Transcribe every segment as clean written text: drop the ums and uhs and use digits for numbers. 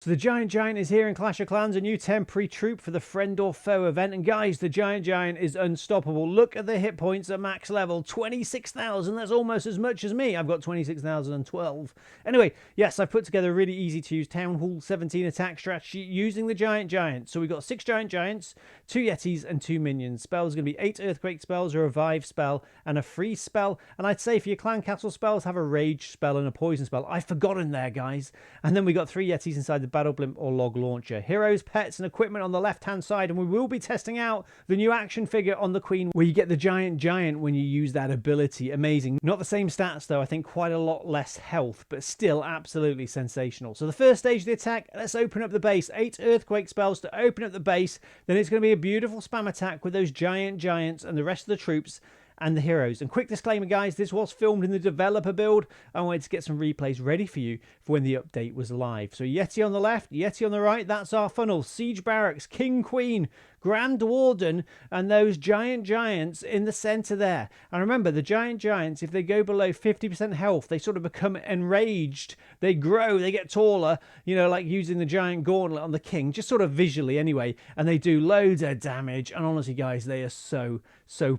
So the Giant is here in Clash of Clans, a new temporary troop for the friend or foe event. And guys, the Giant is unstoppable. Look at the hit points at max level, 26,000. That's almost as much as me. I've got 26,012. Anyway, yes, I've put together a really easy to use TH17 Attack Strategy using the Giant. So we've got 6 Giants, 2 Yetis, and 2 Minions. Spells are going to be 8 Earthquake spells, a Revive spell, and a Freeze spell. And I'd say for your Clan Castle spells, have a Rage spell and a Poison spell. I've forgotten there, guys. And then we got 3 Yetis inside the Battle Blimp or Log Launcher. Heroes, pets, and equipment on the left-hand side, and we will be testing out the new action figure on the Queen, where you get the Giant when you use that ability. Amazing. Not the same stats, though. I think quite a lot less health, but still absolutely sensational. So the first stage of the attack, let's open up the base. 8 Earthquake spells to open up the base. Then it's going to be a beautiful spam attack with those Giants and the rest of the troops and the heroes. And quick disclaimer, guys, this was filmed in the developer build. I wanted to get some replays ready for you for when the update was live. So Yeti on the left, Yeti on the right, that's our funnel. Siege Barracks, King, Queen, Grand Warden, and those Giants in the center there. And remember, the Giants, if they go below 50% health, they sort of become enraged. They grow, they get taller, you know, like using the Giant Gauntlet on the King, just sort of visually anyway. And they do loads of damage. And honestly, guys, they are so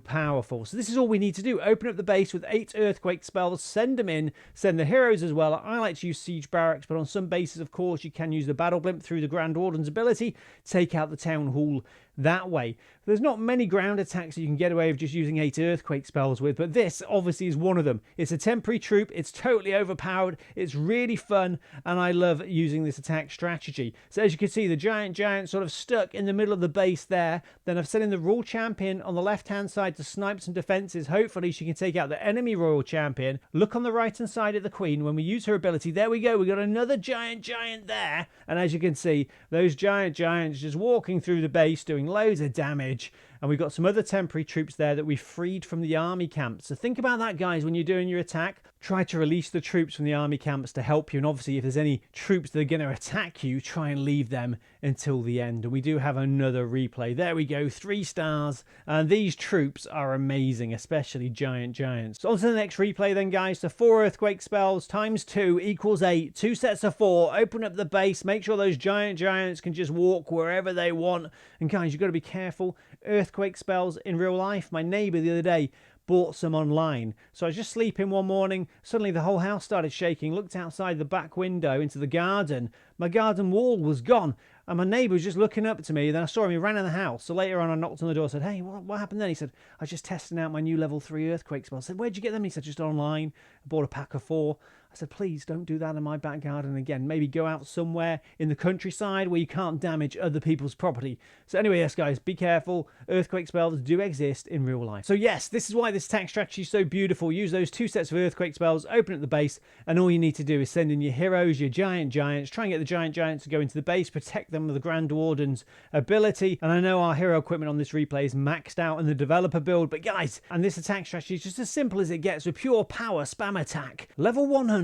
powerful. So this is all we need to do. Open up the base with 8 Earthquake spells, send them in, send the heroes as well. I like to use Siege Barracks, but on some bases, of course, you can use the Battle Blimp through the Grand Warden's ability, take out the Town Hall that way. There's not many ground attacks that you can get away with just using 8 Earthquake spells with, but this obviously is one of them. It's a temporary troop, it's totally overpowered, it's really fun, and I love using this attack strategy. So as you can see, the Giant sort of stuck in the middle of the base there. Then I've sent in the Royal Champion on the left-hand side to snipe some defenses. Hopefully she can take out the enemy Royal Champion. Look on the right-hand side of the Queen. When we use her ability, there we go, we got another Giant there. And as you can see, those Giants just walking through the base, doing loads of damage. And we've got some other temporary troops there that we freed from the army camps. So think about that, guys, when you're doing your attack. Try to release the troops from the army camps to help you. And obviously, if there's any troops that are going to attack you, try and leave them until the end. And we do have another replay. There we go, 3 stars. And these troops are amazing, especially Giants. So on to the next replay then, guys. So 4 Earthquake spells times 2 equals 8. 2 sets of 4. Open up the base. Make sure those Giants can just walk wherever they want. And guys, you've got to be careful. Earthquake spells in real life. My neighbor the other day bought some online. So I was just sleeping one morning. Suddenly the whole house started shaking. Looked outside the back window into the garden. My garden wall was gone. And my neighbour was just looking up to me. Then I saw him. He ran in the house. So later on, I knocked on the door. Said, "Hey, what happened then?" He said, "I was just testing out my new level 3 Earthquake spell." I said, "Where'd you get them?" He said, "Just online. I bought a pack of 4. I said, "Please don't do that in my back garden again. Maybe go out somewhere in the countryside where you can't damage other people's property." So anyway, yes, guys, be careful. Earthquake spells do exist in real life. So yes, this is why this attack strategy is so beautiful. Use those 2 sets of Earthquake spells, open at the base, and all you need to do is send in your heroes, your Giants. Try and get the Giants to go into the base, protect them with the Grand Warden's ability. And I know our hero equipment on this replay is maxed out in the developer build, but guys, and this attack strategy is just as simple as it gets with pure power spam attack. Level 100.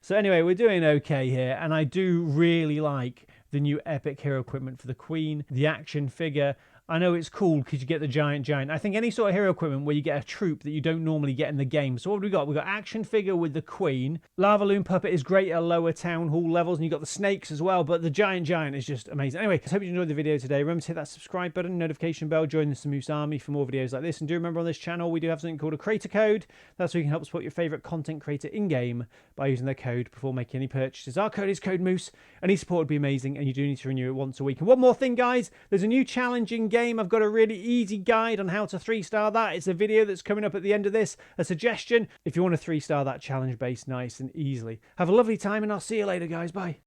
So anyway, we're doing okay here, and I do really like the new epic hero equipment for the Queen, the action figure. I know it's cool because you get the Giant. I think any sort of hero equipment where you get a troop that you don't normally get in the game. So what have we got? We've got action figure with the Queen. Lava Loon Puppet is great at lower town hall levels. And you've got the snakes as well. But the Giant is just amazing. Anyway, I hope you enjoyed the video today. Remember to hit that subscribe button, notification bell, join the Samoose Army for more videos like this. And do remember on this channel, we do have something called a creator code. That's where you can help support your favorite content creator in-game by using their code before making any purchases. Our code is Code Moose. Any support would be amazing. And you do need to renew it once a week. And one more thing, guys. There's a new challenging game. I've got a really easy guide on how to 3-star that. It's a video that's coming up at the end of this, a suggestion if you want to 3-star that challenge base nice and easily. Have a lovely time, and I'll see you later, guys. Bye.